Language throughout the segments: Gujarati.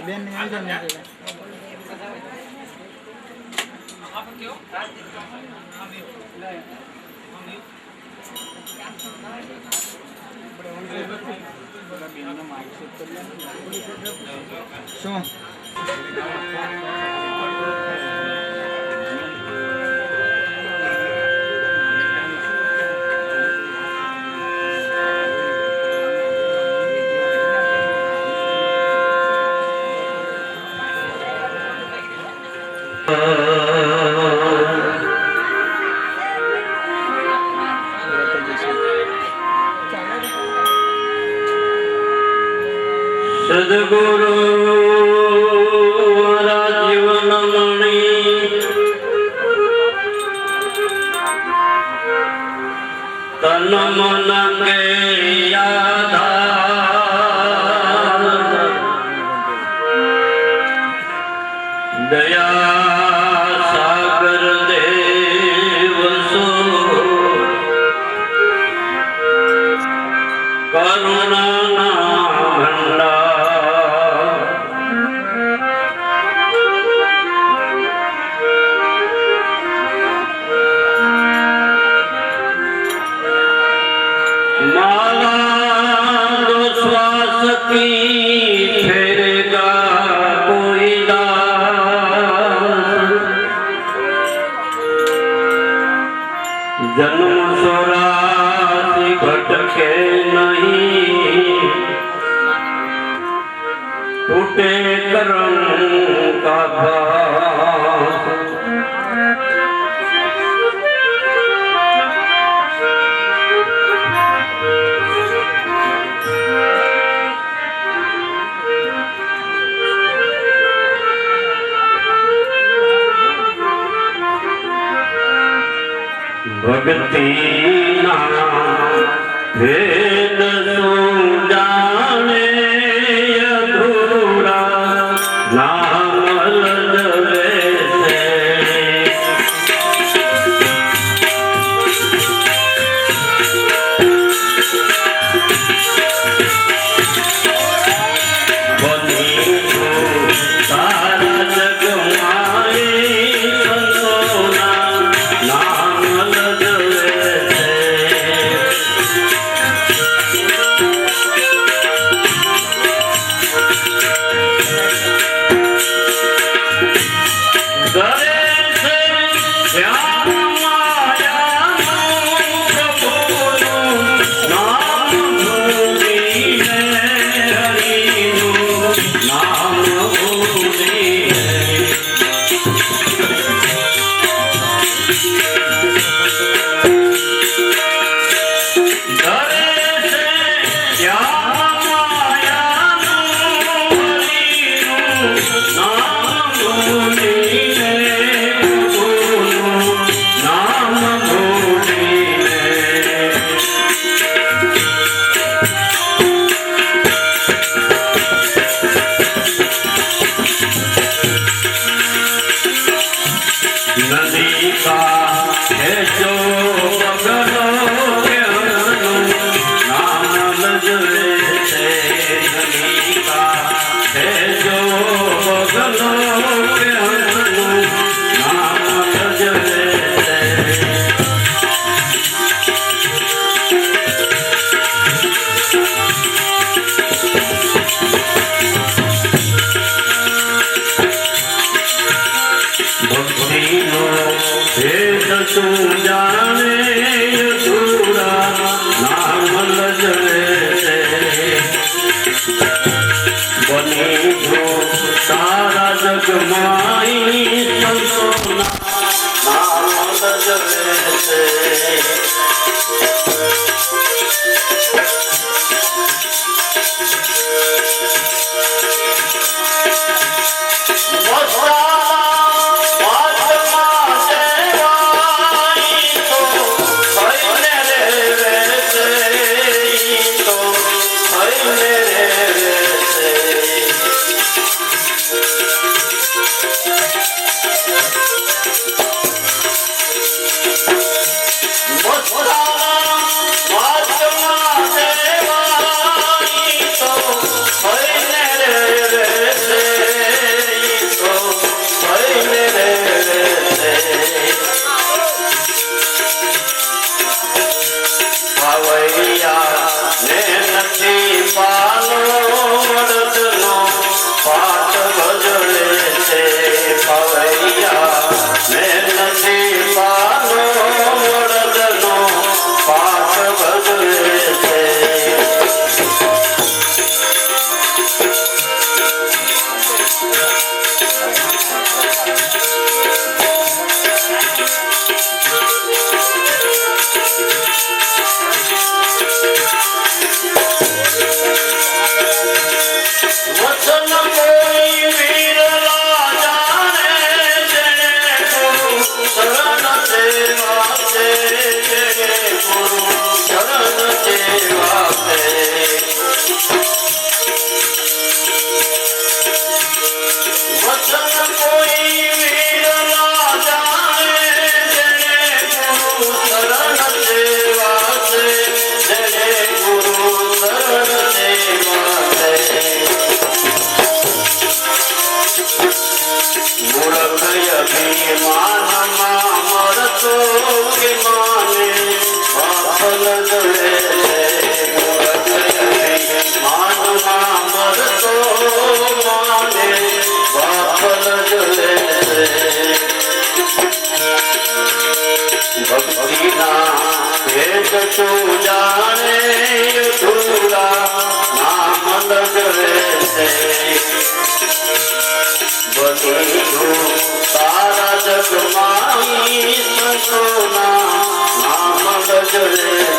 બેન ને આવી જાય ને શું सद्गुरु जीवन मणि तन मन के आधार दया सागर देव सो करुणा फेरेगा कोई जन्म सोरासी भटके नहीं टूटे कर्म का भास भक्ति भेद जाने अधूरा नाम लदवे से बनी को सारा जग माए संतोना नाम लदवे से बंधु सारा जग माई संतोना नाम गजरे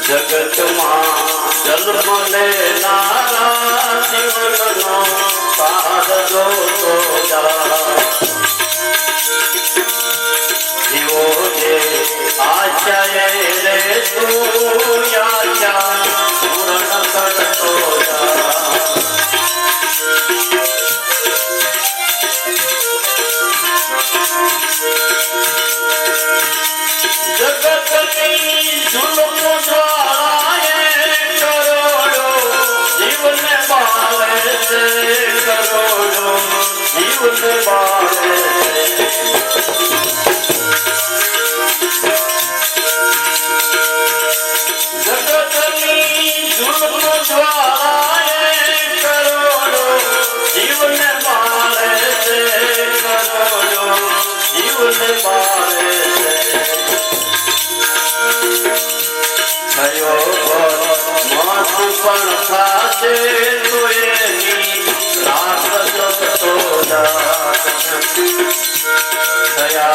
जगत जन्म लेनारा जीवनो साध जो तो जीवो जे आचार्य रे तू आचा पूर्ण करतो जगत की जुल्म जीवन बाले से करोड़ो जीवन बाले जगत की जुल्म ज्वालाए करोड़ो जीवन बाले से करोड़ो जीवन बाले थयो पण खाते रात थया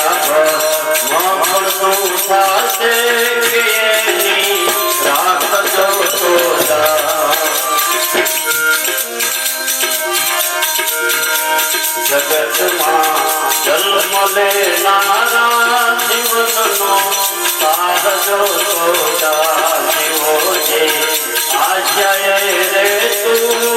पण खाते रात जगत जन्म लेनारा जीवनो साध जो जीवो जे आचार्य रे तू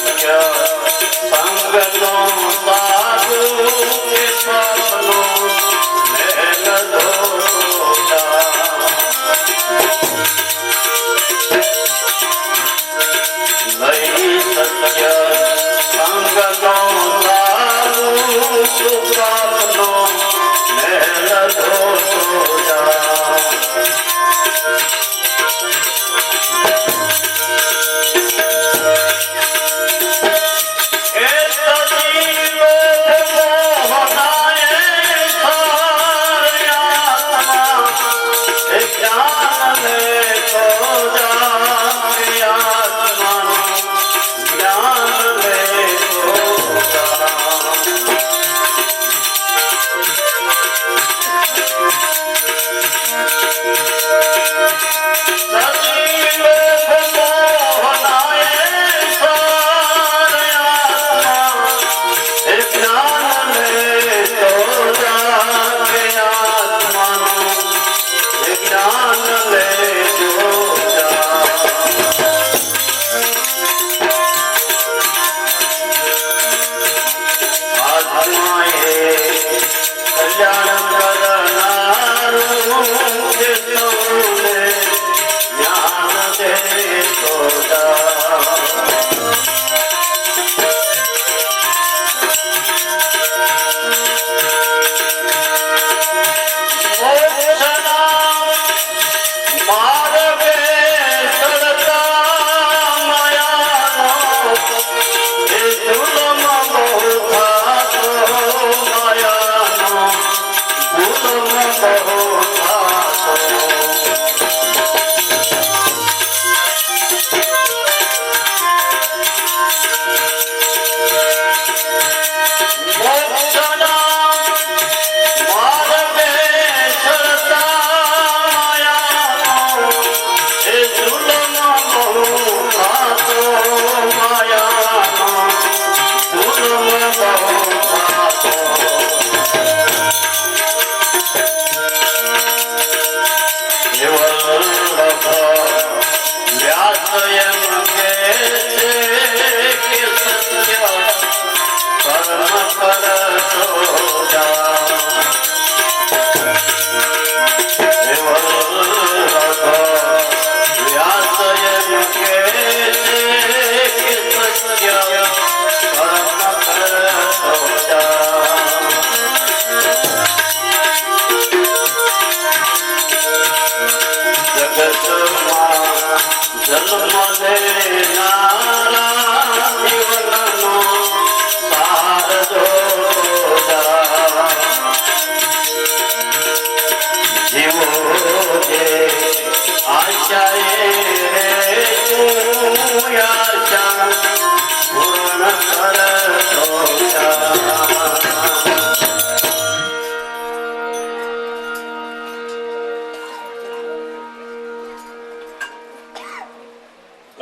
સત્ય સંગનો સાધુ કે સ્વપ્નો મેલ દોષા નહીં સત્ય સંગનો સાધુ સ્વપ્નો મેલ દોષા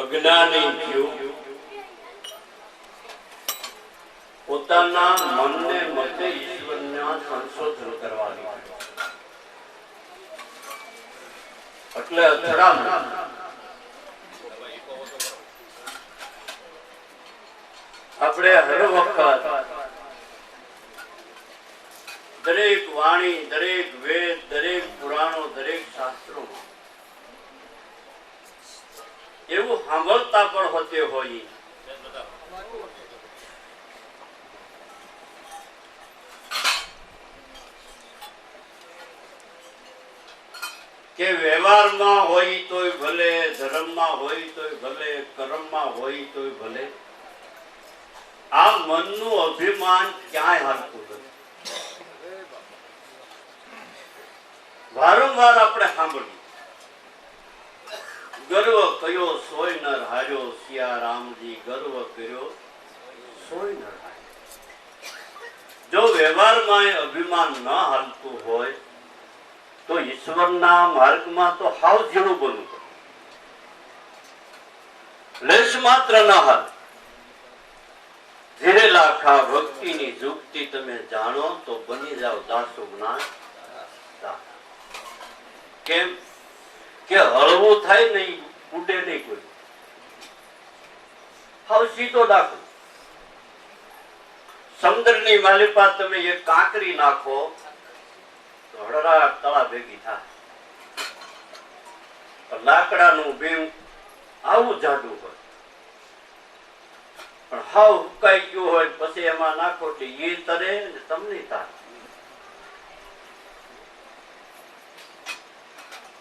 અજ્ઞાની થયું, પોતાના મનને મતે ઈશ્વરના સંશોધન કરવાની એટલે અથડામણ. આપણે હર વખત દરેક વાણી, દરેક વેદ, દરેક પુરાણો, દરેક શાસ્ત્રોમાં એવું સાંભળતા પણ હોતે હોય કે વ્યવહારમાં હોય તોય ભલે, ધર્મમાં હોય તોય ભલે, કર્મમાં હોય તોય ભલે, આ મનનું અભિમાન ક્યાંય હાલતું નથી. વારંવાર આપણે સાંભળ્યું, ગર્વ કયો સોય નર હાર્યો, સિયા રામજી ગર્વ કર્યો સોય નર હાર્યો. જો વ્યવહારમાં અભિમાન ન હાલતું હોય તો ઈશ્વરના માર્ગમાં તો હાવ ઝીણું બનવું પડે, લેશ માત્ર ન હાલ. ધીરે લાખા ભક્તિની જુક્તિ તમે જાણો તો બની જાવ દાસો જ્ઞાન. કેમ કે હળવું થાય નહીં, ઉડે નહીં કોઈ. હાવ સીધો દાખલો. સમુદ્રની માલિપા તમે એક કાંકરી નાખો તો હળરાટ તળા ભેગી થાય. લાકડાનું બીમ આવું જાડું હોય પણ હાવ હુકાઈ ગયું હોય પછી એમાં નાખો એટલે એ તરે ને તમને તારે.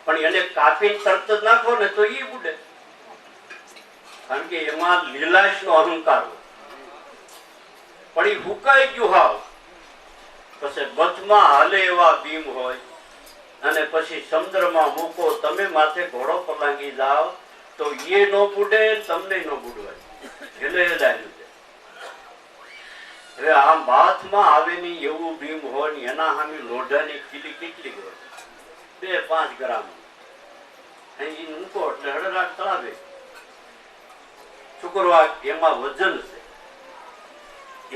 પણ એને કાપી તરત જ નાખો ને તો એ બુડે, કારણ કે એમાં લીલાશ નો અહંકાર હોય. પણ એ હુકાઈ ગયું હાવ પછી બથમાં હાલે એવા બીમ હોય અને પછી સમુદ્રમાં મૂકો, તમે માથે ઘોડો પલાંગી જાઓ તો એ નો બુડે, તમને નો બુડવાય. એટલે હવે આમ બાથમાં આવેની એવું બીમ હોય ને એના સામે લોઢાની ખીલી કેટલી હોય, 2-5 ગ્રામ. અહીં મૂકો એટલે હળરાટ તળાવે. શુક્રવાર એમાં વજન છે,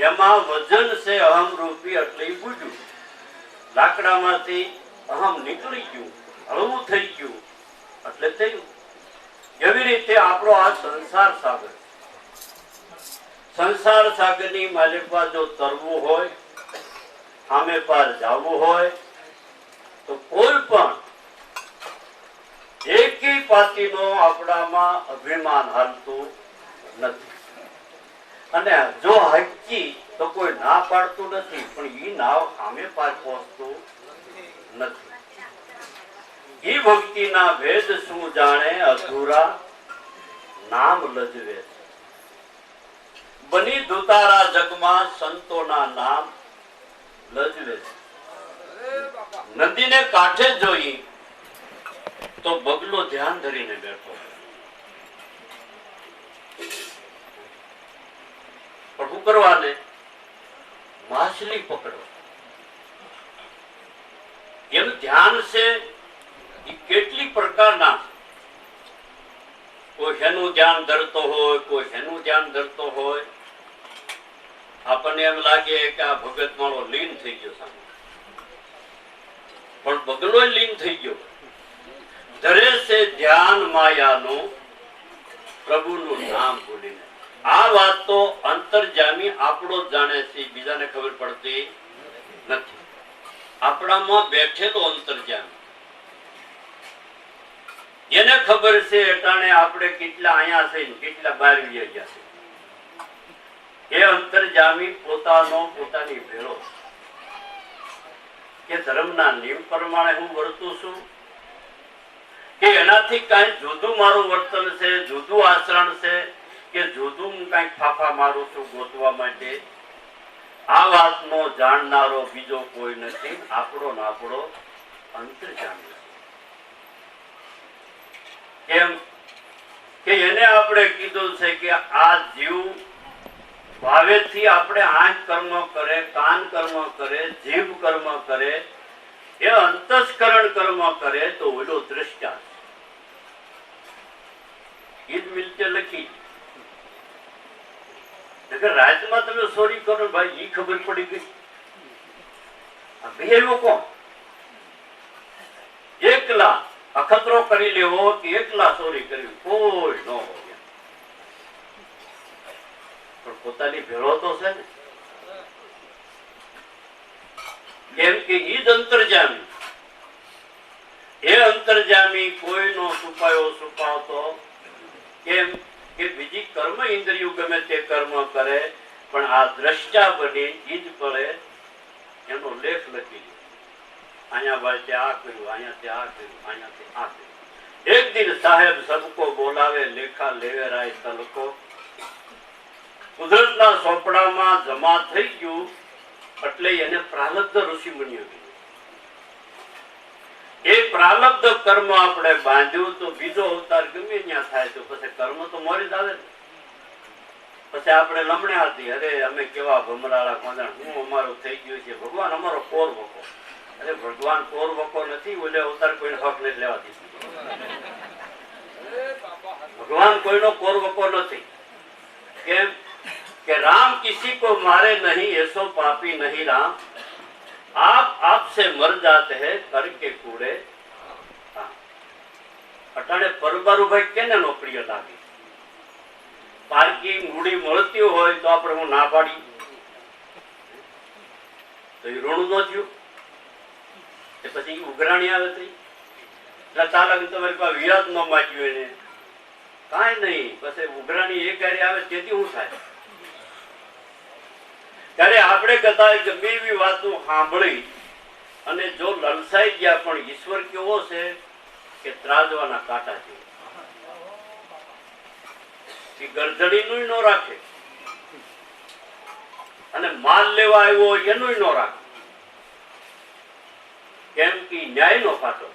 એમાં વજન છે અહમ રૂપી, એટલે એ બુજ્યું. લાકડામાંથી અહમ નીકળી ગયું, હળવું થઈ ગયું એટલે થયું. એવી રીતે આપણો આ સંસાર સાગર, સંસાર સાગરની માલિકા જો તરવું હોય, સામે પાર જવું હોય તો કોઈ પણ એકી પાતીનો આપણામાં અભિમાન હાલતું નથી. અને જો હકી તો કોઈ ના પાડતું નથી, પણ ઈ નાવ સામે પાર પહોંચતું નથી. ઈ ભક્તિના ભેદ શું જાણે, અધૂરા નામ લજવે. બની દુતારા જગમાં સંતોના નામ લજવે. નદીને કાંઠે જોઈ તો બગલો ધ્યાન ધરીને બેઠો. પણ શું કરવાને? માછલી પકડવા. એનું ધ્યાન છે એ કેટલી પ્રકારના, કોઈ એનું ધ્યાન ધરતો હોય, કોઈ એનું ધ્યાન ધરતો હોય. આપણને એમ લાગે કે આ ભગત માળો લીન થઈ ગયો સામે, પણ બગલો લીન થઈ ગયો. ધરે છે ધ્યાન માયાનું, પ્રભુનું નામ ભૂલીને. આ વાત તો અંતર્જામી આપણો જ જાણે છે, બીજાને ખબર પડતી નથી. આપણામાં બેઠેલો અંતર્જામી એને ખબર છે. અટાણે આપણે કેટલા અહીંયા છે, કેટલા બહાર ગયા છે. એ અંતર્જામી પોતાની ભેળો કે ધર્મના નિયમ પ્રમાણે હું વર્તું છું કે એનાથી કઈ જુદું મારું વર્તન છે, જુદું આચરણ છે કે જુદું હું કઈક ફાફા મારું છું ગોતવા માટે. આ વાતનો જાણનારો બીજો કોઈ નથી, આપણો ને આપણો અંતર્જામી. કેમ કે એને આપણે કીધું છે કે આ જીવ ભાવેથી આપણે આંખ કર્મ કરે, કાન કર્મ કરે, જીભ કર્મ કરે, એ અંતસ્કરણ કર્મ કરે તો ઓલો દ્રષ્ટા ઈદ મિલતે લખી. રાતમાં તમે ચોરી કરો ભાઈ, ઈ ખબર પડી ગઈ. બે લોકો એકલા અખતરો કરી લેવો કે એકલા ચોરી કરી, કોઈ ન હોય. પણ પોતાની ભેળો તો છે ને. કેમ કે ઈ જ અંતર્જામી. એ અંતર્જામી કોઈનો છુપાવતો કેમ કે બીજી કર્મ ઇન્દ્રિયો ગમે તે કર્મ કરે, પણ આ દ્રષ્ટા બની ઈ જ પડે એનો લેખ લખી લે. અહીંયા ભાઈ તે આ કર્યું, અહીંયા તે આ કર્યું, અહીંયા તે આ કર્યું. એક દિન સાહેબ સબકો બોલાવે, લેખા લેવે રાય તલકો. કુદરતના ચોપડામાં જમા થઈ ગયું એટલે એને પ્રાલબ્ધ ઋષિ મુનિઓ કીધું. એ પ્રાલબ્ધ કર્મ આપણે બાંધ્યું તો બીજો અવતાર ગમે ત્યાં થાય તો પછી કર્મ તો મરી જ આવે ને. પછી આપણે લમણે હતી, અરે અમે કેવા ભમરાળા કોંદણ, હું અમારું થઈ ગયું છે, ભગવાન અમારો કોર વકો. અરે ભગવાન કોર વકો નથી, ઓલે અવતાર કોઈને હક નથી લેવા દીધું. ભગવાન કોઈનો કોર વકો નથી. કેમ કે राम किसी को मारे नहीं, ऐसो पापी नहीं राम, आप से मर जाते हैं करके कूड़े. અટાણે પરબારુ ભાઈ કેને નોકરીએ લાગી? પાર્કિંગ મૂડી મળતી હોય તો આપણે હું ના પાડી તો એ ઋણ નો થયું. એ પછી ઉઘરાણી આવે તો એટલે ચાલક તમારી પાસે વ્યાજ ન માગ્યું એને કાંઈ નહીં, પછી ઉઘરાણી એ ક્યારે આવે તેથી શું થાય? ત્યારે આપણે કદાચ ગમે એવી વાતો સાંભળી અને જો લલસાઈ ગયા, પણ ઈશ્વર કેવો છે કે ત્રાજવાના કાંટા છે, એ ગરદડીનું ન રાખે અને માલ લેવા આવ્યો એનું ન રાખે. કેમ કે ન્યાય નો કાંટો.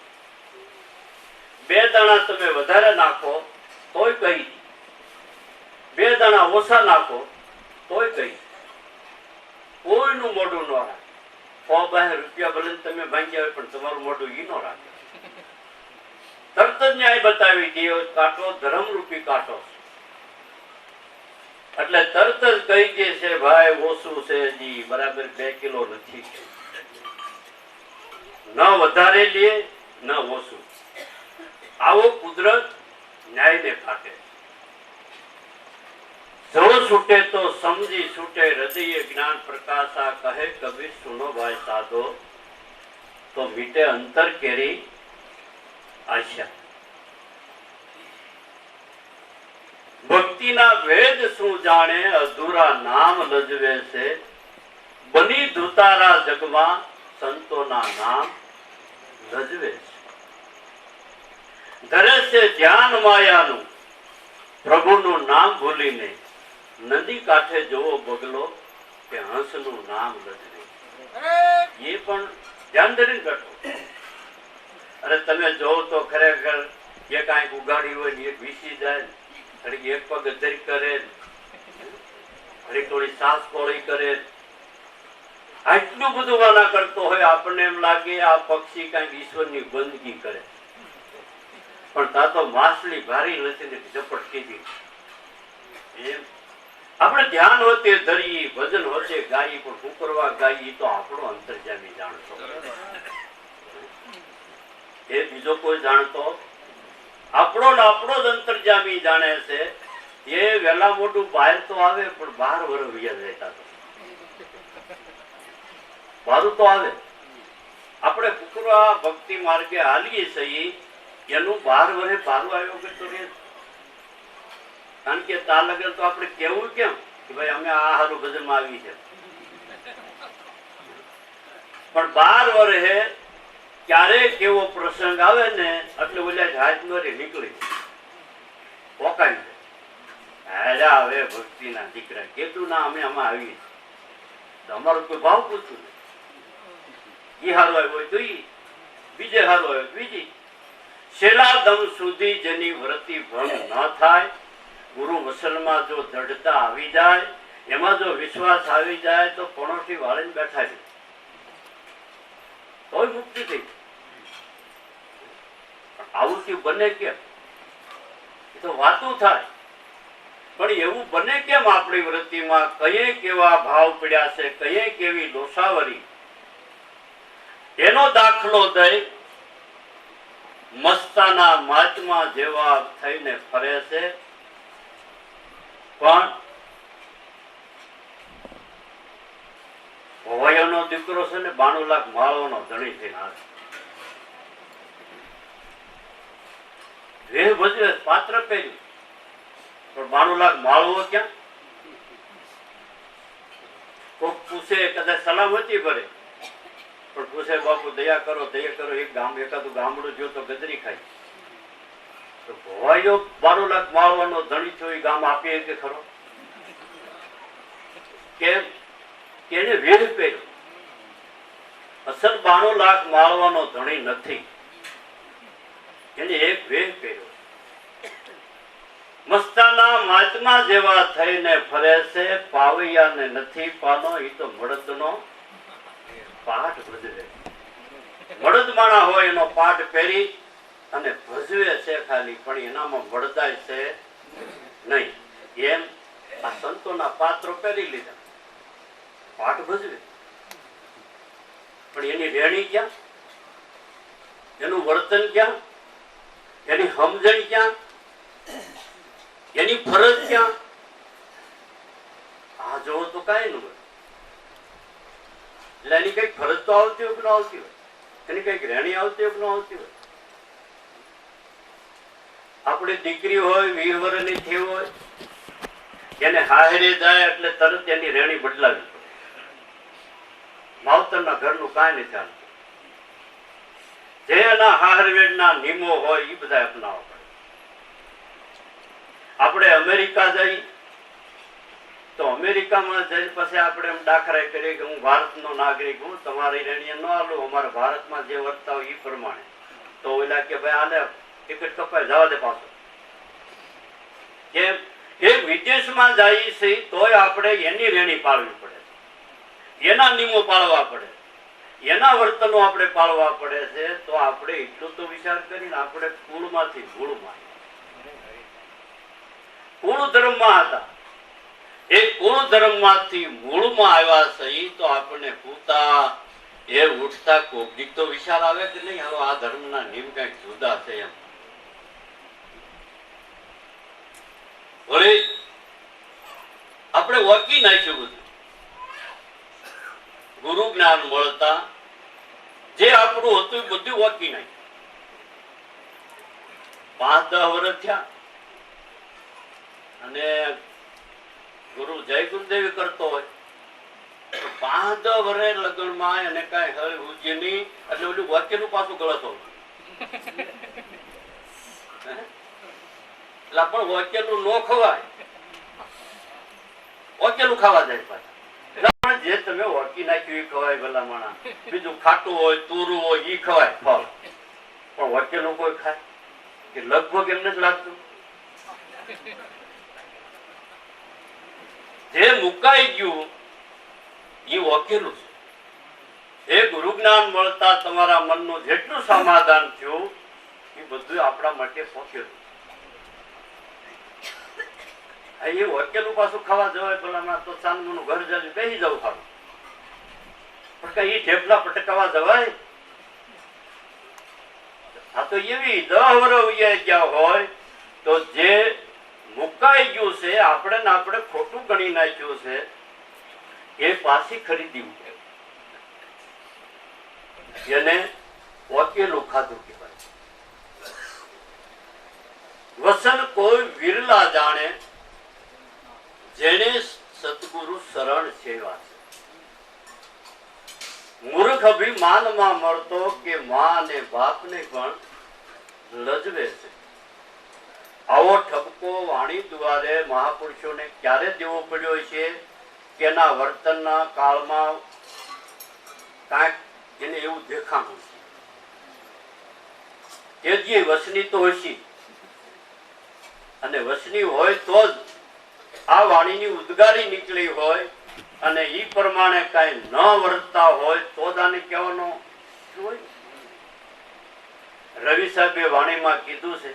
બે દાણા તમે વધારે નાખો તોય કહી, બે દાણા ઓછા નાખો તોય કહી, કોઈનું મોઢું ન રાખે. 100 રૂપિયા ભલે તમે ભાંગ્યા હોય પણ તમારું મોઢું ઈ ન રાખે. તરત જ ન્યાય બતાવી દે, કાંટો ધર્મરૂપી કાંટો. એટલે તરત જ કહી દે છે ભાઈ ઓછું છે જી, બરાબર 2 કિલો નથી, ન વધારે લે ન ઓછું. આવો કુદરત ન્યાયને કાઢે. જો છૂટે તો સમજી છૂટે, હૃદય જ્ઞાન પ્રકાશા, કહે કબીર સુનો ભાઈ સાધો, તો મીટે અંતર કેરી આશા. ભક્તિના વેદ શું જાણે, અધૂરા નામ લજવે છે, બની ધુતારા જગમાં સંતોના નામ લજવે છે. ધરે છે ધ્યાન માયાનું, પ્રભુનું નામ ભૂલીને, નદી કાંઠે જોવો બગલો કે હંસનું નામ લજવે. એ પણ ધ્યાન ધરીને બેઠો. અરે તમે જોવો તો ખરેખર એ કાંઈક ઉગાડી હોય ને એક વીસી જાય, ઘડી એક પગ અધરી કરે, ઘડી થોડી સાસ પોળી કરે, આટલું બધું વાલા કરતો હોય, આપણને એમ લાગે આ પક્ષી કઈક ઈશ્વરની બંદગી કરે. પણ તા તો માછલી ભારી નથી ને ઝપટ કીધી. એમ આપણે ધ્યાન હોતે ધરી, ભજન હોતે ગાઈ, પણ શું કરવા ગાઈ તો આપણો અંતર્જામી જાણતો, એ બીજો કોઈ જાણતો. આપણો જ અંતર્જામી જાણે છે. એ વેલા મોટું બહાર તો આવે પણ 12 વર્ષ વ્યાજ રહેતા તો બારું તો આવે. આપણે કુકરા ભક્તિ માર્ગે હાલીએ છીએ, એનું 12 વર્ષે બારું આવ્યો કરતો રહે. કારણ કે તા લગન તો આપણે કેવું કેમ કે ભાઈ અમે આ હારું ભજનમાં આવી છે, પણ 12 વર્ષે ક્યારેક કેવો પ્રસંગ આવે ને એટલે ઓલા હાથ મારી નીકળી પોકાઈ જાય. હવે ભક્તિના દીકરા કેટલું ના અમે આમાં આવી, અમારો કોઈ ભાવ પૂછવું ઈ હારો આવ્યો તો ઈ, બીજે હારો આવ્યો બીજી. છેલ્લા દમ સુધી જેની વ્રતિ ભંગ ન થાય, ગુરુ વસનમાં જો દ્રઢતા આવી જાય, એમાં જો વિશ્વાસ આવી જાય તો પણોથી વાળીને બેઠા છે તોય મુક્તિ થઈ. આવું શું બને કેમ? એ તો વાતું થાય, પણ એવું બને કેમ આપણી વૃત્તિમાં? કયે કેવા ભાવ પડ્યા છે, કયે કેવી લોસાવરી. એનો દાખલો દઈ મસ્તાના માચમાં જેવા થઈને ફરે છે, પણ ભવાઈઓનો દીકરો છે ને 92 લાખ માળોનો ધણી થઈને આવે. વેહ ભજવે, પાત્ર પહેર્યું, પણ 92 લાખ માળવો ક્યાં? કોક પૂછે, કદાચ સલામતી ભરે, પણ પૂછે બાપુ દયા કરો એક એકાદું ગામડું જો તો ગદરી ખાય. તો ભવાઈઓ 12 લાખ માળવાનો ધણી થયો, એ ગામ આપીએ કે ખરો? કેમ? એને વેહ પહેર્યો. અસલ 92 લાખ માળવાનો ધણી નથી, એને એક વેહ પહેર્યો. મસ્તાના માચમાં જેવા થઈને ફરે છે, પાવૈયાને નથી પાનો, એ તો મળદનો પાઠ ભજવે. મળદ માણા હોય એનો પાઠ પહેરી અને ભજવે છે ખાલી, પણ એનામાં મળદાય છે નહીં. એમ આ સંતોના પાત્રો પહેરી લીધા, પાઠ ભજવે, પણ એની રેણી ક્યાં? એનું વર્તન ક્યાં? એની સમજણ ક્યાં? એની ફરજ ક્યાં? જોવો તો કાંઈ ન હોય. એટલે એની કઈક ફરજ તો આવતી હોય કે ન આવતી હોય, એની કઈક રહેણી આવતી હોય કે ન આવતી હોય. આપણી દીકરી હોય 20 વર્ષની થઈ હોય, એને હારે જાય એટલે તરત એની રહેણી બદલાવી પડે. માવતરના ઘરનું કાંઈ નથી ચાલતું. જે એના હારવેડના નિયમો હોય એ બધા અપનાવવા પડે. આપણે અમેરિકા જઈ તો અમેરિકામાં જઈ પછી આપણે એમ દાખલા કરીએ કે હું ભારતનો નાગરિક હું, તમારી રેણીએ ન આલું, અમારા ભારતમાં જે વર્તા હોય એ પ્રમાણે. તો ઓલા કે ભાઈ આને ટિકિટ કપાય, જવા દે પાછો. કેમ? એ વિદેશમાં જાય છે તોય આપણે એની રેણી પાળવી પડે, એના નિયમો પાળવા પડે, એના વર્તનો આપણે પાળવા પડે છે. તો આપણે એટલું તો વિચાર કરીને આપણે કુળમાંથી મૂળમાં, કુળ ધર્મમાં હતા, એ કુળ ધર્મમાંથી મૂળમાં આવ્યા છે. તો આપણને પૂતા એ ઉઠતા કોક તો વિચાર આવે કે નહીં, હવે આ ધર્મના નિયમ કઈક જુદા છે એમ. વળી આપણે ઓળખી નાખ્યું બધું. ગુરુ જ્ઞાન મળતા જે આપણું હતું એ બધું ઓળખી નાખ્યું. 5-10 વર્ષ થયા અને ગુરુ જય ગુરુદેવી કરતો હોય તો 5-10 વર્ષ લગ્નમાં એને કઈ હળ ઉજ્ય નહીં, એટલે ઓલું વાક્યનું પાછું ગળત હોય. એટલે પણ વાક્યનું નો ખવાય, વાક્યનું ખાવા જાય પાછા. જે તમે ઓળખી નાખ્યું એ ખવાય ભલા માણા. બીજું ખાટું હોય, તુરું હોય એ ખવાય ફળ, પણ વાક્યનું કોઈ ખાય કે લગભગ એમને જ લાગતું. જે મુકાઈ ગયું એ ઓકેલું છે. એ ગુરુ જ્ઞાન મળતા તમારા મનનું જેટલું સમાધાન થયું એ બધું આપણા માટે પોકેલું. એ ઓકેલું પાછું ખાવા જવાય ભલામાં તો ચાંદનું ઘર જઈને બેસી જવું સારું, પણ કઈ ઢેફલા પટકાવા જવાય? આ તો એવી 10 વર્ષ ગયા હોય તો જે મુકાઈ ગયું છે, આપણે ખોટું ગણી નાખ્યું છે, એ પાછી ખરીદી ઉઠે. એને ઓકેલું ખાધું કહેવાય. વસન કોઈ વિરલા જાણે, જેને સતગુરુ શરણ સેવા છે. મૂર્ખ અભિમાનમાં મળતો કે માં અને બાપને પણ લજવે છે. આવો ઠપકો વાણી દ્વારે મહાપુરુષોને ક્યારે દેવો પડ્યો છે કે એના વર્તનના કાળમાં કાંઈક એને એવું દેખાણું છે કે જે વસની તો હશી, અને વસની હોય તો જ આ વાણીની ઉદ્ગારી નીકળી હોય, અને ઈ પ્રમાણે કઈ ન વર્તતા હોય તો જ આને કહેવાનો હોય. રવિ સાહેબે વાણીમાં કીધું છે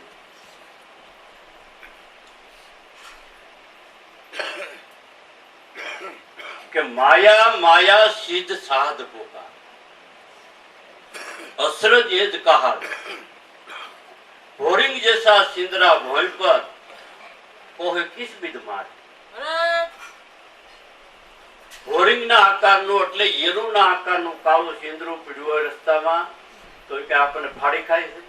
કે માયા માયા સિદ્ધ સાધ પોકાર, असरज ये कहा होरिंग जैसा सिंदरा भोल पर कोहे किस विध मार. હોરિંગ ના આકારનું એટલે યરુ ના આકારનું કાળું સિંદરું પીડ્યું હોય રસ્તામાં તો કે આપણને ફાડી ખાય છે,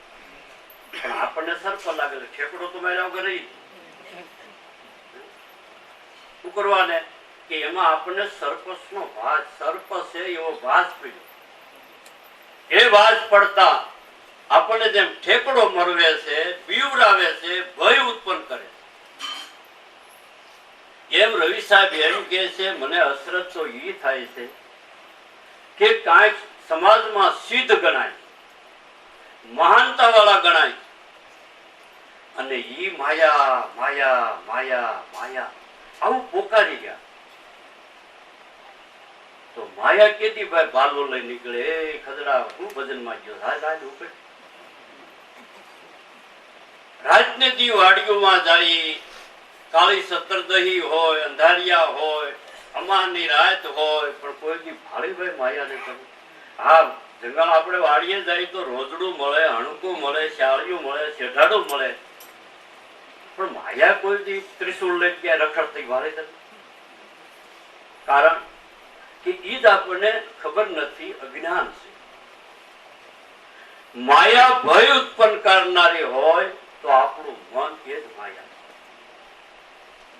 પણ આપણને સર્પ લાગે છે. ઠેકડો તો માર્યા વગર રહી શું કરવાને કે એમાં આપણને સર્પસનો વાસ, સર્પ છે એવો વાસ પીડ્યો. એ વાસ પડતા આપણને જેમ ઠેકડો મરવે છે, બીવરાવે છે, ભય ઉત્પન્ન કરે છે. એમ રવિ સાહેબ એમ કે છે મને હસરત તો ઈ થાય છે કે કાંઈક સમાજમાં સિદ્ધ ગણાય, મહાનતા વાળા ગણાય, અને ઈ માયા માયા માયા માયા આવું પોકારી ગયા. તો માયા કેતી ભાઈ ભાલો લઈ નીકળે, એ ખદડા હું ભજનમાં ગયો રાજ ઉપર રાતને દી વાડીઓમાં જાય, કાળી સત્તરદહી હોય, અંધારિયા હોય, અમાની રાત હોય, પણ કોઈ દી ભાળીભાઈ માયા ને કરે. હા, જંગલ આપણે વાડીએ જાય તો રોજડું મળે, હણકું મળે, શાળિયું મળે, શેઢાડું મળે, પણ માયા કોઈ દી ત્રિશુળ લઈ ક્યાં રખડતી વાળી કરે. કારણ કે ઈ જ આપણને ખબર નથી, અજ્ઞાન છે. માયા ભય ઉત્પન્ન કરનારી હોય તો આપણું મન એ જ માયા,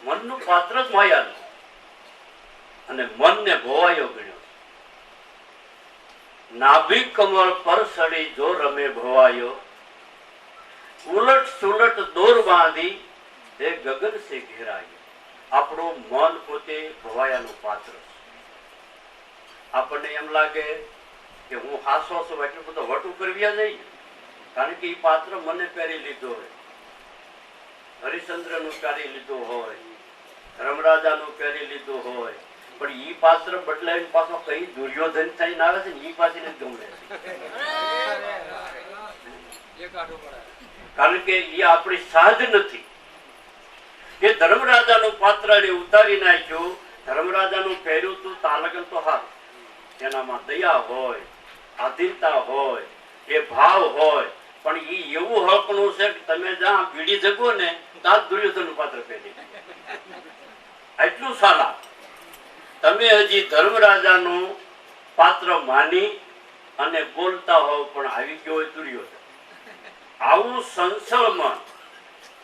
મનનું પાત્ર જ માયા, અને મનને ભવાયો ગણ્યો. નાભિક કમળ પર સડી જો રમે ભવાયો, ઉલટ સુલટ દોર બાંધી તે ગગન સે ઘેરાયો. આપણું મન પોતે ભવાયાનું પાત્ર છે. આપણને એમ લાગે કે હું હાસો છું એટલું બધો વટ ઉપર વ્યા જઈએ, કારણ કે એ પાત્ર મને પહેરી લીધો હોય, હરિશ્ચંદ્ર નું પહેરી લીધું હોય, ધર્મરાજાનું પહેરી લીધું હોય, પણ ઈ પાત્ર બદલાઈને પાછો કઈ દુર્યોધન થઈને આવે છે ને ઈ પાછી ને ગમે, કારણ કે ઈ આપણી સાધ નથી. કે ધર્મરાજાનું પાત્ર ઉતારી નાખ્યું, ધર્મરાજાનું પહેર્યું તું તાલગન તો હાથ, એનામાં દયા હોય, આધીનતા હોય, એ ભાવ હોય, પણ ઈ એવું હકનું છે કે તમે જ્યાં બીડી જગો ને ત્યાં દુર્યોધન નું પાત્ર પહેરી એટલું સાલા. તમે હજી ધર્મરાજાનું પાત્ર માની અને બોલતા હોવ, પણ આવી ગયો હોય દુર્યોધન. આવું સંસળ મન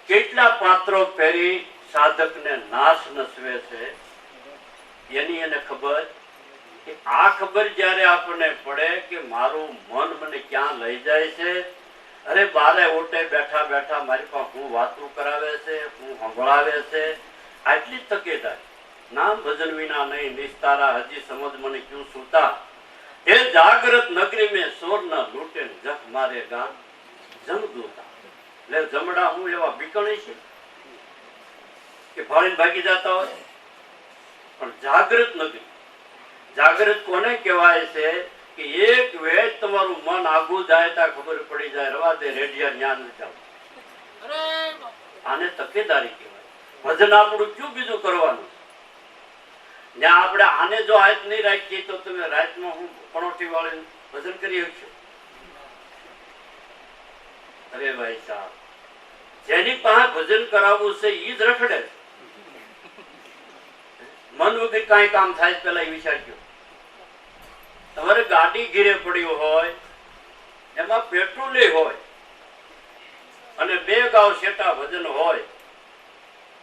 કેટલા પાત્રો પહેરી સાધકને નાશ નસવે છે, એની એને ખબર. કે આ ખબર જ્યારે આપણને પડે કે મારું મન મને ક્યાં લઈ જાય છે, અરે બારે ઓટે બેઠા બેઠા મારી પાસે હું વાતું કરાવે છે, હું સંભળાવે છે, આટલી જ તકેદારી. નામ ભજન વિના નહીં નિસ્તારા, હજી સમજ મને ક્યું સુતા, એ જાગ્રત નગરી મેં સોર ના લૂટે જખ મારે ગામ જમદૂતા. એટલે જમડા હું એવા બીકણી છે કે ભાળીને ભાગી જતા હોય, પણ જાગ્રત નગરી. જાગૃત કોને કહેવાય છે કે એક વેદ તમારું મન આગું જાય ત્યાં ખબર પડી જાય, રવા દે રેડિયા જ્ઞાન જાવ. આને તકેદારી કહેવાય. ભજન આપણું શું બીજું કરવાનું? જ્યાં આપણે આને જો હાથ નહીં રાખીએ તો તમે રાતમાં હું પણોટી વાળી ભજન કરી શકશો? અરે ભાઈ સાહેબ, જેની પાસે ભજન કરાવવું છે ઈ જ રખડે. મન વગર કઈ કામ થાય પેલા એ વિચારજો. તમારે ગાડી ઘીરે પડ્યું હોય, એમાં પેટ્રોલ હોય, અને 2 ગાવ શેટા વજન હોય,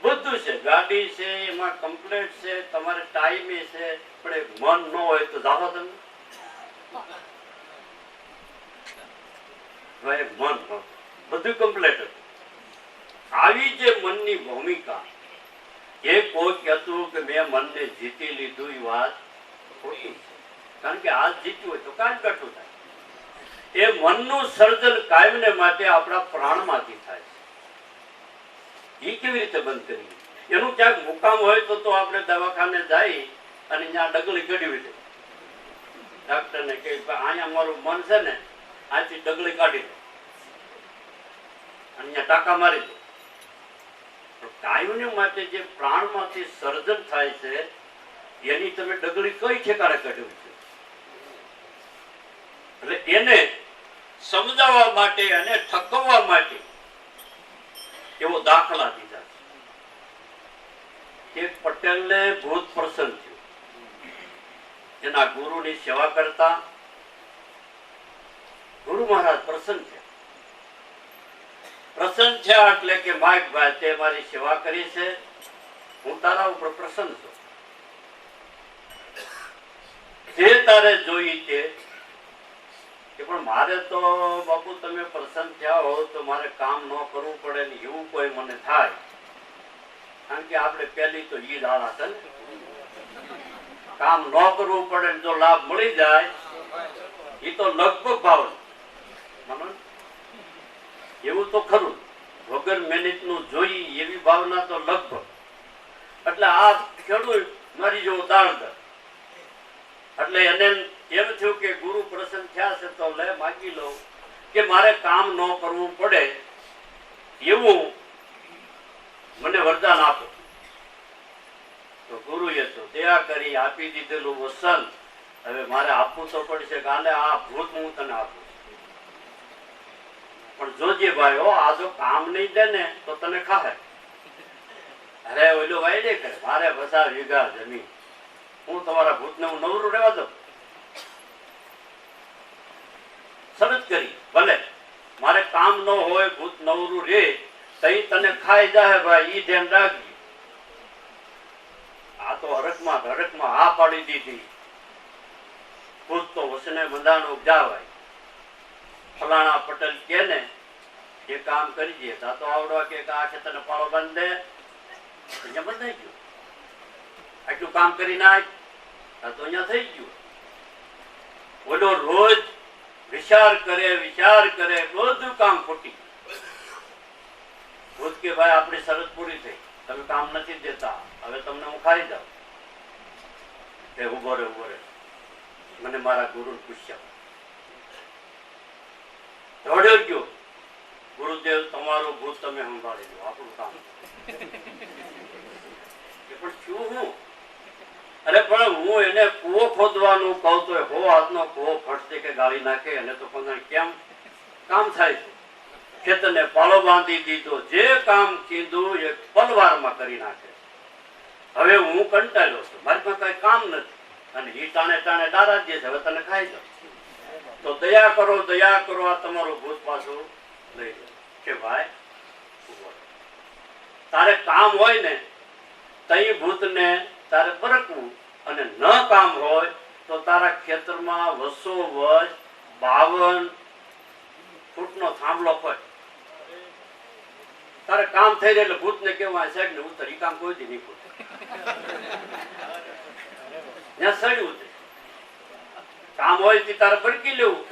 બધું છે, ગાડી છે, એમાં કમ્પ્લેટ છે, તમારે ટાઈમે છે, પણ મન ન હોય તો જાઓ તમે. ભાઈ મન બધું કમ્પ્લેટ હતું. આવી જે મનની ભૂમિકા, એ કોઈ કહેતું કે મેં મનને જીતી લીધું, એ વાત ખોટી છે. કારણ કે આજ જીત્યું હોય તો કાલ બેઠું થાય. એ મનનું સર્જન કાયમને માટે આપણા પ્રાણમાંથી થાય છે. એ કેવી રીતે બંધ કરી? એનું ક્યાંક મુકામ હોય તો આપણે દવાખાને જઈ અને ત્યાં ડગલી કઢવી દે. ડોક્ટરને કહે અહીંયા મારું મન છે ને, આથી ડગલી કાઢી દે અને અહીંયા ટાંકા મારી દે. કાયમને માટે જે પ્રાણમાંથી સર્જન થાય છે, એની તમે ડગલી કઈ ઠેકાણે કાઢવી છે? એટલે એને સમજાવવા માટે અને ઠકવવા માટે એવો દાખલા દીધા છે. એક પટેલને ભૂત પ્રસન્ન થયું, એના ગુરુની સેવા કરતા ગુરુ મહારાજ પ્રસન્ન થયા. પ્રસન્ન થયા એટલે કે માઇક ભાઈ તે મારી સેવા કરી છે, હું તારા ઉપર પ્રસન્ન છું, જે તારે જોઈ તે. પણ મારે તો બાપુ તમે પ્રસન્ન થયા હો તો મારે કામ ન કરવું પડે ને એવું કોઈ મને થાય, કારણ કે આપણે પહેલી તો ઈદ આળા છે ને, કામ ન કરવું પડે જો લાભ મળી જાય એ તો લગભગ ભાવ એવું તો ખરું, વગર મહેનત નું જોઈ એવી ભાવના તો લગભગ. એટલે આ ખેડૂત મારી જેવો દાળદર. એટલે એને એમ થયું કે ગુરુ પ્રસન્ન થયા છે તો લે માગી લઉં કે મારે કામ ન કરવું પડે એવું મને વરદાન આપો. તો ગુરુએ તો દયા કરી આપી દીધેલું વસન હવે મારે આપવું તો પડશે, કાલે આ ભૂત હું તને આપું. પણ જોજે ભાઈ, આ જો કામ નહીં દે ને તો તને ખાહે. અરે ઓલો ભાઈ ને કરે મારે 50 વીઘા જમીન, હું તો તમારા ભૂતને હું નવરું રહેવા દઉં? શરત કરી, ભલે મારે કામ ન હોય, ભૂત નવરું રે તઈ તને ખાઈ જાય ભાઈ, ઈ ધ્યાન રાખજે. આ તો હરકમાં હા પાડી દીધી. ભૂત તો વસને બંધાણું જાવાય. ફલાણા પટેલ કે ને એ કામ કરી દે, તો આવડવા કે આ ખેતરને પાળો બાંધે, અહીંયા બંધાઈ ગયું. આટલું કામ કરી નાખ, તો અહીંયા થઈ ગયું. ઓલો રોજ વિચાર કરે, બધું કામ ખોટી. ભૂત કે ભાઈ આપણી શરત પૂરી થઈ, તમે કામ નથી દેતા, હવે તમને હું ખાઈ જાઉં. કે ઉભો રે, મને મારા ગુરુ પૂછ્યા. દોડ્યો ગયો, ગુરુદેવ તમારું ભૂત તમે સંભાળી લો, આપણું કામ. પણ શું હું? અરે પણ હું એને કૂવો ખોદવાનું કહું તો હો હાથનો કૂવો ફટશે કે ગાળી નાખે, એને તો પણ કેમ કામ થાય છે. ખેતરને પાળો બાંધી દીધો, જે કામ કીધું એ પલવારમાં કરી નાખે. હવે હું કંટાળ્યો છું, મારી પાસે કઈ કામ નથી, અને એ ટાણે ડારા દે છે, હવે તને ખાઈ જાવ. તો દયા કરો, આ તમારું ભૂત પાછું લઈ લો. કે ભાઈ તારે કામ હોય ને તઈ ભૂતને તારે પરખવું, અને ન કામ હોય તો તારા ખેતરમાં વસો વસ 52 ફૂટનો થાંભલો હોય. તારે કામ થઈ જાય એટલે ભૂતને કેવાય સાહેબ ને ઉતર, ઈ કામ કોઈ દી નહીં પૂછે. ત્યાં સડી ઉતરે. કામ હોય તે તારે ભડકી લેવું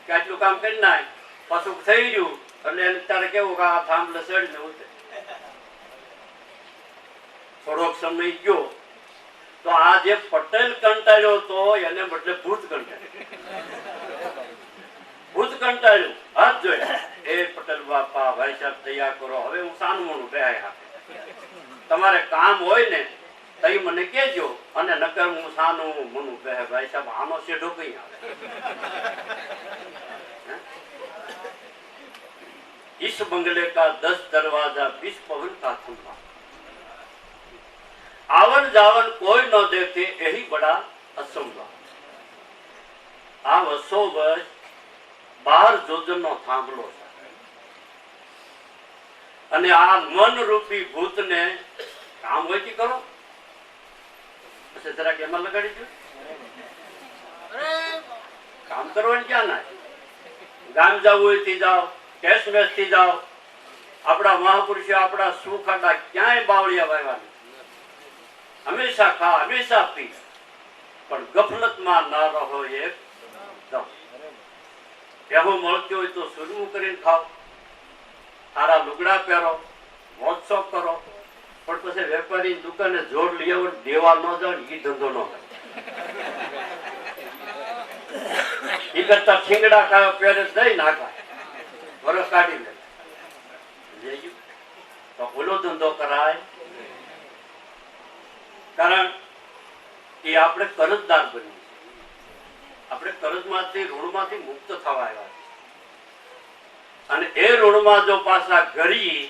કે આટલું કામ કરી નાખ, પાછું થઈ ગયું એટલે તારે કેવું કે આ થાંભલે સડીને ઉતરે. થોડોક સમય ગયો તો આ જે પટેલ કંટાળ્યો હતો એને બદલે ભૂત કંટાળ્યું. હાથ જોયા, એ પટેલ બાપા ભાઈ સાહેબ દયા કરો, હવે હું સાનમોનું બેહાય આપે. તમારે કામ હોય ને તઈ મને કેજો, અને નકર હું સાનું મનું બેહે. ભાઈ સાહેબ આનો શેઢો કઈ આવે? इस बंगले का 10 दरवाजा 20 पवन का थंबा, आवन जावन कोई न देखे यही बड़ा असंभव. આ વસો વર્ષ 12 જોજનનો થાંભલો છે, અને આ મન રૂપી ભૂતને કામ હોય કે કરો, પછી જરાક એમાં લગાડી દો. કામ કરવાની ક્યાં ના? ગામ જવું હોય થી જાઓ, કેશ મેચ થી જાઓ. આપણા મહાપુરુષો આપણા સુખ આડા ક્યાંય બાવળિયા વાવ્યા, હંમેશા ખા, હંમેશા પી, પણ ગફલતમાં ના રહો. એક એવું મળતું હોય તો સુરમું કરીને ખાઓ, સારા લુગડા પહેરો, મોજ શોખ કરો, પણ પછી વેપારી દુકાને જોડ લઈ આવો, દેવા ન જાવ, એ ધંધો ન કરે. એ કરતા ઠીંગડા કાયો પહેરે દઈ નાખાય, વરસ કાઢી લે, તો ઓલો ધંધો કરાય. કારણ કે આપણે કરજદાર બની, આપણે કર્જમાંથી ઋણમાંથી મુક્ત થવા આવ્યા, અને એ ઋણમાં જો પાછા ઘરી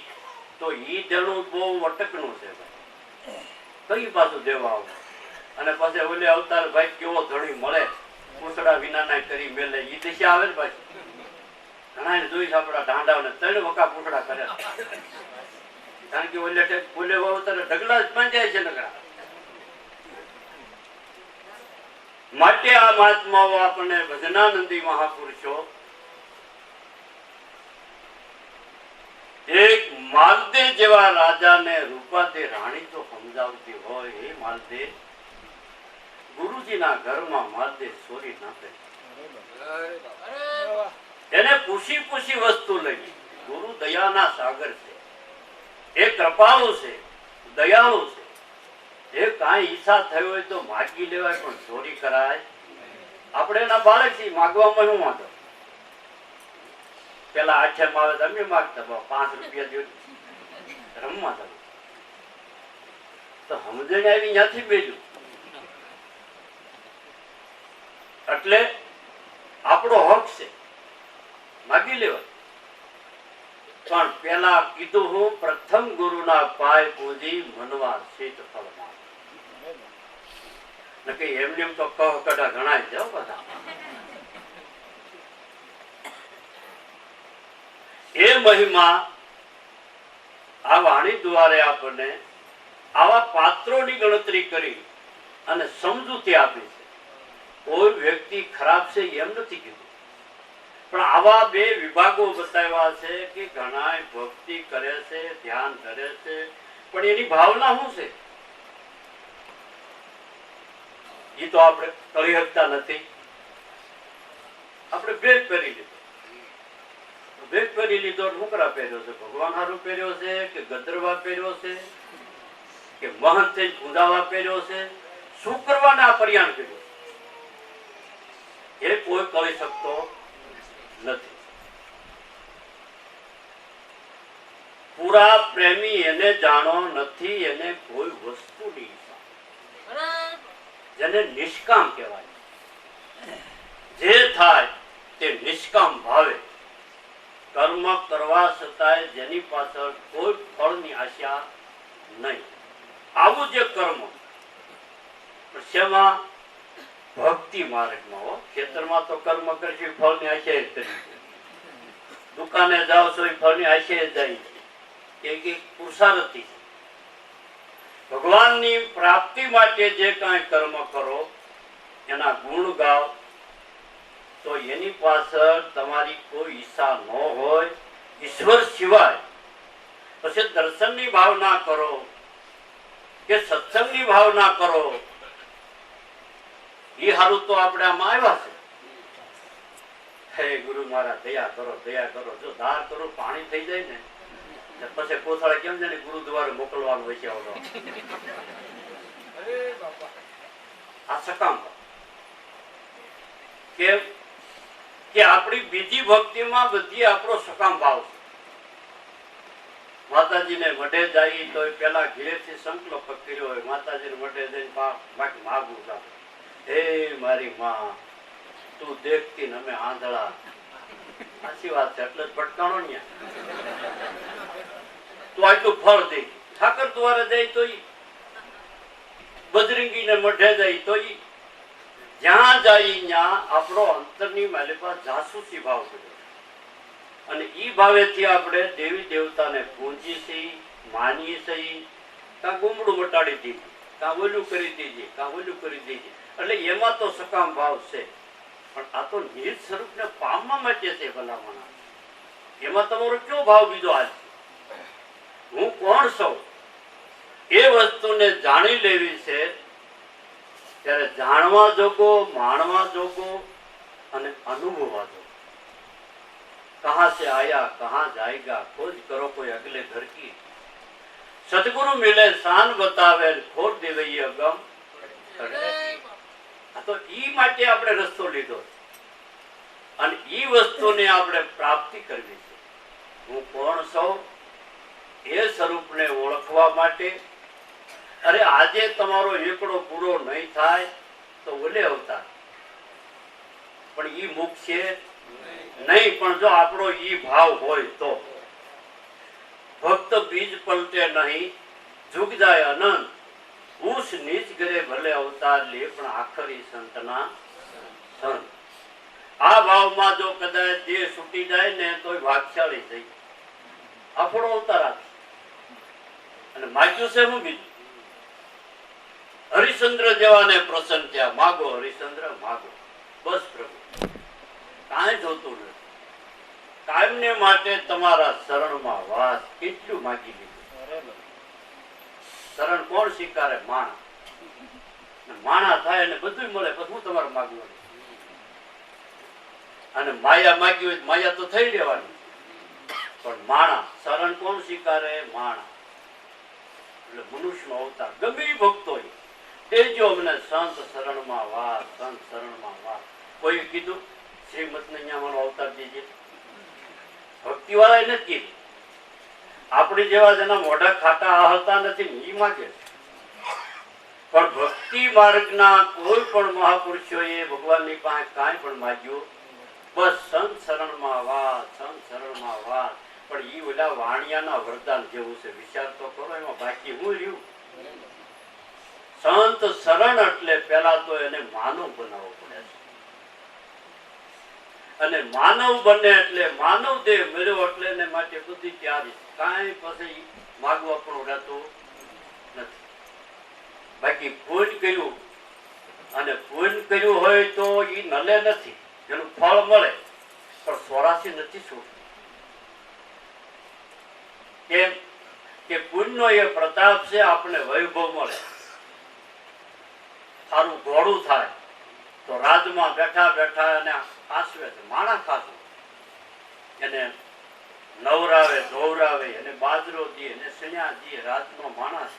તો ઈ દેણું બહુ અટકનું છે. કઈ પાછું દેવા આવું, અને પછી ઓલે અવતાર ભાઈ કેવો ધણી મળે, પૂછડા વિના ના કરી મેલે, ઈ દિશા આવે ને પાછી. ઘણા જોઈશ આપડા ઢાંડાઓને 3 વખત પૂછડા કરે, કારણ કે ઓલે અવતારે ઢગલા જ પાંજાય છે નકરા. માટે આ મહાત્માઓ આપણને ભજનાનંદી મહાપુરુષો એક માલદે જેવા રાજાને રૂપાદે રાણી જો સમજાવતી હોય, એ માલદે ગુરુજીના ઘરમાં માલદે ચોરી ના કરે, એને પૂછી વસ્તુ લઈ. ગુરુ દયાના સાગર છે, એ કૃપાળુ છે, દયાળુ છે. એ કાંઈ ઈચ્છા થઈ હોય તો માગી લેવાય, પણ ચોરી કરાય. આપણે એના બાળક છીએ, માગવામાં શું વાંધો? પેલા 8 આવે તમે માગતા 5 રૂપિયા દો રમવા, તમે તો સમજણ આવી ત્યાંથી બેજું. એટલે આપણો હક છે, માગી લેવાય. પણ પેલા કીધું હું પ્રથમ ગુરુના પાય પૂજી મનવા શીત ફળમાં. નકે એમને તો કહ કડા ઘણા છે બધા. એ મહિમા આ વાણી દ્વારે આપણને આવા પાત્રોની ગણતરી કરી અને સમજૂતી આપી છે. કોઈ વ્યક્તિ ખરાબ છે એમ નથી કીધું, પણ આવા બે વિભાગો બતાવ્યા છે કે ઘણા ભક્તિ કરે છે, ધ્યાન કરે છે, પણ એની ભાવના શું છે એ તો આપણે કરી શકતા નથી. આપણે ભેદ કરી લીધો. ભેદ કરી લીધો શું કરા પહેર્યો છે? ભગવાન હારું પહેર્યો છે કે ગદરવા પહેર્યો છે કે મહંત પૂંજાવા પહેર્યો છે? શું કરવાને આ પર્યાણ કર્યો એ કોઈ કહી શકતો નથી. પૂરા પ્રેમી એને જાણો નથી, એને કોઈ વસ્તુની જેને નિષ્કામ કહેવાય. જે થાય તે નિષ્કામ ભાવે કર્મ કરવા છતાંય જેની પાછળ કોઈ ફળની આશા નહીં. આવું જે કર્મ શેમાં? ભક્તિ માર્ગમાં. હો, ખેતરમાં તો કર્મ કરશે ફળની આશા જ કરી, દુકાને જાઓ છો ફળની આશા જાય કે પુરુષાર્થી. ભગવાનની પ્રાપ્તિ માટે જે કાંઈ કર્મ કરો, એના ગુણ ગાઓ, તો એની પાછળ તમારી કોઈ ઈચ્છા ન હોય ઈશ્વર સિવાય. પછી દર્શનની ભાવના કરો કે સત્સંગની ભાવના કરો, એ હારું તો આપણે આમાં આવ્યા છે. હે ગુરુ મારા દયા કરો, દયા કરો. જો ધાર કરો પાણી થઈ જાય ને પછી કોથળા કેમ છે ને ગુરુદ્વારે મોકલવાનું હોય છે. આ સકામ કેમ કે આપણી બીજી ભક્તિમાં બધી આપણો સકામ ભાવ છે. માતાજીને મઢે જાય તો પેલા ઘેરથી સંકલ્પ કર્યો હોય, માતાજીને મઢે જઈને બાકી માગું છું, હે મારી માં તું દેખતી ને અમે આંધળા. સાચી વાત છે, એટલે જ ભટકાણો ને તું આટલું ફળ દે. ઠાકર દ્વારા જાય તો બજરંગી ને મઢે જાય તો જ્યાં જાય ત્યાં આપણો અંતરની માલિકા જાસૂસી ભાવ કર્યો, અને ઈ ભાવેથી આપણે દેવી દેવતાને પૂંજી છીએ, માનીએ છીએ. કાં ગુમડું મટાડી દીધું, કાં ઓલું કરી દીધી, કાં ઓલું કરી દીધી. એટલે એમાં તો સકામ ભાવ છે, પણ આ તો નિજ સ્વરૂપને પામવા માટે છે. ભલામણા એમાં તમારો કયો ભાવ બીજો હાલ છે? હું કોણ છું એ વસ્તુને જાણી લેવી છે. ત્યારે જાણવા જોગો, માણવા જોગો અને અનુભવવા જોગો. કહા સે આયા કહા જાયગા, ખોજ કરો કોઈ અગલે ઘર કી. સદગુરુ મિલે શાન બતાવે, ખોટ દેવઈ અગમ. તો ઈ માટે આપણે રસ્તો લીધો અને ઈ વસ્તુને આપણે પ્રાપ્તિ કરવી છે. હું કોણ છું એ સ્વરૂપને ઓળખવા માટે. અરે આજે તમારો એકડો પૂરો નહીં થાય તો ઓલે અવતાર, પણ ઈ મુખ છે નહીં. પણ જો આપણો ઈ ભાવ હોય તો ભક્ત બીજ પલટે નહીં, જુગ જાય અનંત. ઉસ નીચ કરે ભલે અવતાર લે, પણ આખરી સંતના સંત. આ ભાવમાં જો કદાચ દેહ છૂટી જાય ને તો ભાગશાળી થઈ આપણો અવતાર આપે. અને માગ્યું છે હું બીજું? હરિશ્ચંદ્ર જેવાને પ્રસન્ન થયા. માગો હરિશ્ચંદ્ર માગો, બસ પ્રભુ, કાંઈ જોતું નથી. કાયમને માટે તમારા શરણમાં વાસ. કેટલું માગી લીધું. શરણ કોણ સ્વીકારે? માણા. માણા થાય ને બધું મળે, પછી હું તમારે માગવું. અને માયા માગી હોય માયા તો થઈ રહેવાની, પણ માણા શરણ કોણ સ્વીકારે? માણા. એટલે મનુષ્યનો અવતાર ગમે ભક્તો તેજો અમને સંત શરણમાં વાસ, સંત શરણમાં વાસ. કોઈ કીધું શ્રીમતને અહીંયા અવતાર દીજે? ભક્તિ વાળા નથી કીધું. આપણી જેવા જેના મોઢા ખાટા હલતા નથી ને ઈ માગે. પણ ભક્તિ માર્ગના કોઈ પણ મહાપુરુષોએ ભગવાનની પાસે કાંઈ પણ માગ્યું, બસ સંત શરણમાં વાસ, સંત શરણમાં વાસ. પણ ઈ ઓલા વાણિયાના વરદાન જેવું છે. વિચાર તો કરો, એમાં બાકી હું રહ્યું? સંત શરણ એટલે પેલા તો એને માનવ બનાવવો પડે છે, અને માનવ બને એટલે માનવ દેહ મળ્યો એટલે એને માટે બધી તૈયારી, કાંઈ પછી માગવા પણ રહેતું નથી. બાકી પૂન કર્યું, અને પૂન કર્યું હોય તો એ નલે નથી, એનું ફળ મળે, પણ 84 નથી છૂટતું. કેમ કે પુણ્યનો એ પ્રતાપ છે, આપણે વૈભવ મળે, સારું ઘોડું થાય તો રાજમાં બેઠા બેઠા એને આસવે છે, માણા ખાતું એને નવરાવે ધોવરાવે, એને બાજરો દે, એને સણ્યા દે, રાજનો માણસ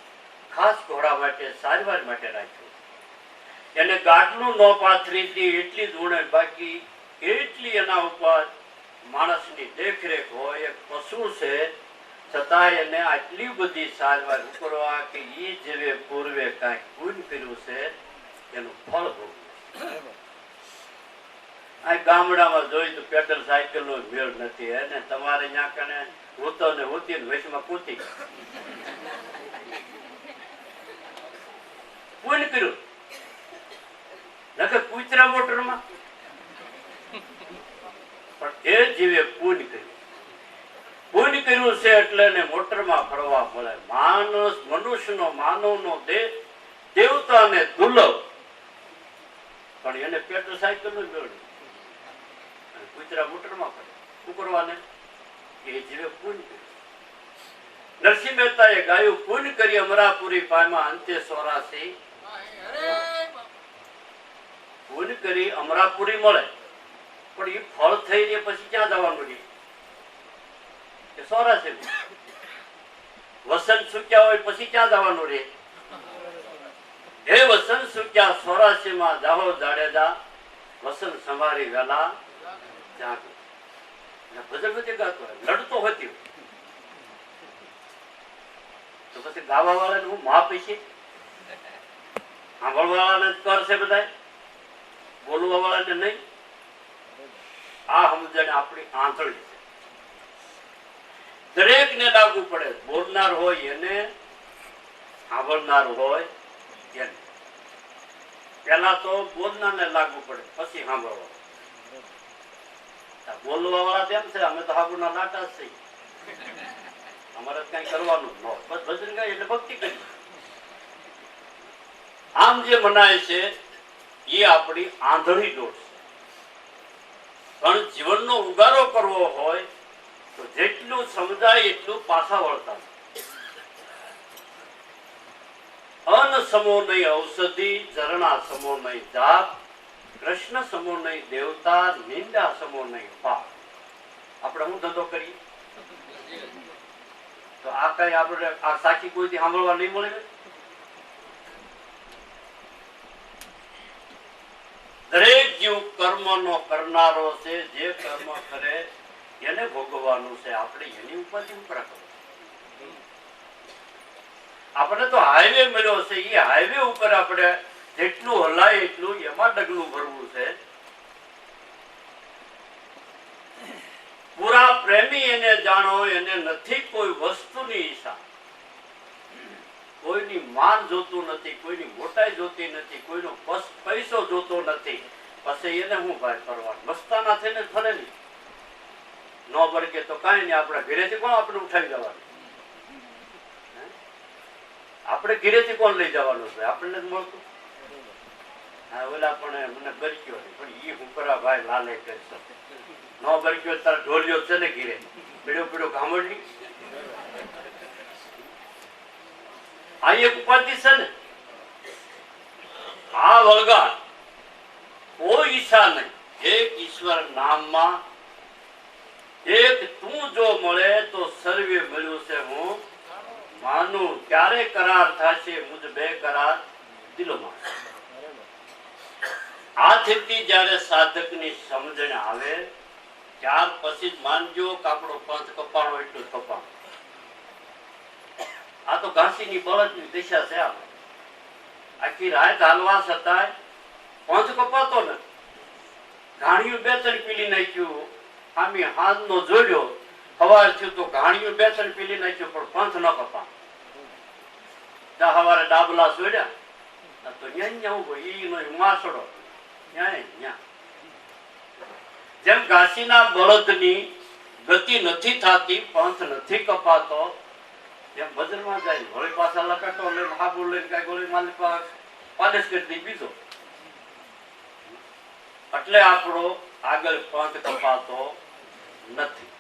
ખાસ ઘોડા માટે સારવાર માટે રાખ્યો, એને ગાટલું ન પાથરી હતી એટલી જ ઉણે, બાકી એટલી એના ઉપર માણસની દેખરેખ હોય. એક પશુ છે છતાંય એને આટલી બધી સારવાર કરવા કે એ જેવે પૂર્વે કાંઈક પૂન કર્યું છે એનું ફળ ભોગવે. આ ગામડામાં જોઈ તો પેડલ સાયકલ નો મેળ નથી, અને તમારે ત્યાં કને હોતો ને હોતી ને વૈશમાં કૂતી પૂન કર્યું, નકર કૂતરા મોટરમાં, પણ એ જીવે પૂન કર્યું. પૂન કર્યું છે એટલે એને મોટરમાં ફરવા મળે. માણસ મનુષ્યનો માનવનો દેહ દેવતાને દુર્લભ, પણ એને પેટ્રોલ સાયકલ નું મેળવ્યું, કૂતરા મોટરમાં ફરે. શું કરવાને? એ જીવે પૂન કર્યું. નરસિંહ મહેતાએ ગાયું, પૂન કરી અમરાપુરી પામ્યા અંતે 84. પૂન કરી અમરાપુરી મળે, પણ એ ફળ થઈ રહે પછી ક્યાં જવાનું રહે? 84. વસંત સુક્યા હોય પછી ક્યાં જવાનું રહે? હે વસંત સુક્યા 84 માં જાહો જાડેજા, વસંત સંભારી વેલા જાગો. ભજન બધી ગાતો હોય, લડતો હોતી હોય તો પછી ગાવા વાળાને હું માપ છે, સાંભળવા વાળાને જ કરશે બધા, બોલવા વાળાને નહીં. આ સમજણ આપણી આંધળી છે, દરેક ને લાગુ પડે. બોલનાર હોય એને, સાંભળનાર હોય એને. પેલા તો બોલનાર ને લાગુ પડે, પછી સાંભળવા. બોલવા વાળા તેમ છે, અમે તો હાબુના નાટા જ છીએ, અમારે કઈ કરવાનું ન હોય, બસ ભજન ગાય એટલે ભક્તિ કરી. આમ જે મનાય છે એ આપણી આંધળી દોષ છે. પણ જીવનનો ઉગારો કરવો હોય તો જેટલું સમજાય એટલું પાછા વળતા. અન સમો નહીં ઔષધિ, ઝરણા સમો નહીં જાપ, કૃષ્ણ સમો નહીં દેવતા, નિંદા સમો નહીં પાપ. આપણે શું ધંધો કરીએ તો આ કઈ આપણે આ સાચી કોઈથી સાંભળવા નહીં મળે. દરેક જીવ કર્મનો કરનારો છે, જે કર્મ કરે એને ભોગવવાનું છે. આપણે એની ઉપરથી ઉપરા કરો. આપણે તો હાઈવે મળ્યો છે, એ હાઈવે ઉપર આપણે જેટલું હલાય એટલું એમાં ડગલું ભરવું છે. પૂરા પ્રેમી એને જાણો, એને નથી કોઈ વસ્તુની ઈચ્છા, કોઈની માન જોતું નથી, કોઈની મોટાઈ જોતી નથી, કોઈનો પૈસો જોતો નથી. પછી એને હું ભાઈ કરવાનું? મસ્તાના થઈને જ ફરે નહીં. ન બરકે તો કઈ નહીં, આપણા ઘરેથી કોણ આપણે ઉઠાવી જવાનું? આપણે ઘરેથી કોણ લઈ જવાનું છે? આપણને જ મળતું. હા, ઓલા પણ મને બરક્યો નહીં, પણ ઈ હું કરા ભાઈ લાલે કરશો. ન બરક્યો તાર ઢોલિયો છે ને ઘીરે પીડ્યો પીડ્યો ગામડની. આ એક ઉપાધિ છે ને, આ વળગાડ કોઈ ઈચ્છા નહીં. એક ઈશ્વર નામમાં એક તું જો મળે તો સર્વે મળ્યું છે હું માનું. ક્યારે કરાર થશે મુજ બે કરાર દિલોમાં. આ સ્થિતિ જયારે સાધકની સમજણ આવે ત્યાર પછી જ માનજો કે આપણો પંથ કપાણો એટલું જ કપાણો. આ તો ઘાસીની બળદની દિશા છે. આપણે આખી રાત હાલવા છતાંય પંથ કપાતો નથી. ઘાણીયું 2-3 પીલી નાખ્યું, આમી હાથ નો જોડ્યો, સવાર થયું તો ઘાણીયું 2-3 પીલી નાખ્યું, પણ પંથ ન કપા. સવારે ડાબલા છોડ્યા, આ તો ન્યા ઉભો ઈ નો માસડો ન્યા જેમ ઘાસીના બળદની ગતિ નથી થતી, પંથ નથી કપાતો, એમ બજારમાં જાય વળી પાછા લપેટો લઈને હાબુ લઈને કઈ ગોળી માલી પાલિશ કરી દઈ બીજો, એટલે આપણો આગળ પંથ કપાતો નથી.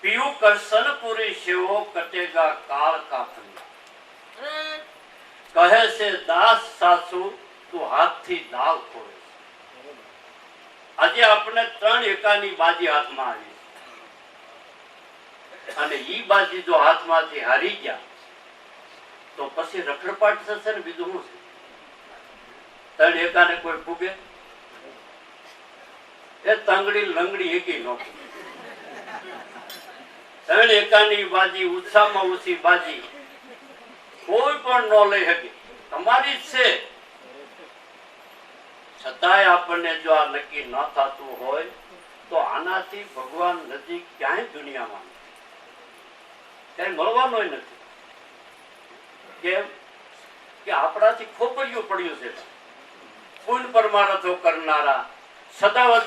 પીયુ કરશન પૂરી સેવો કટેગા કાળ કા ફંદા, કહે છે દાસ સાસુ તું હાથથી દાવ ખોળે. આજે આપણે 3 એકાની બાજી હાથમાં આવી અને ઈ બાજી જો હાથમાંથી હારી ગયા તો પછી રખડપાટ થશે ને બીજું શું છે? 3 એકાને કોઈ ફૂગે? એ તંગડી લંગડી એકી નોખી. 3 એકાની બાજી ઓછામાં ઓછી બાજી કોઈ પણ ન લઈ શકે, તમારી જ છે. છતાંય આપણને જો આ નક્કી ન થતું હોય તો આનાથી ભગવાન નજીક ક્યાંય દુનિયામાં ક્યાંય મળવાનો નથી. કેમ કે આપણાથી ખોપરિયું પડ્યું છે. પૂન પરમારથો કરનારા, સદાવત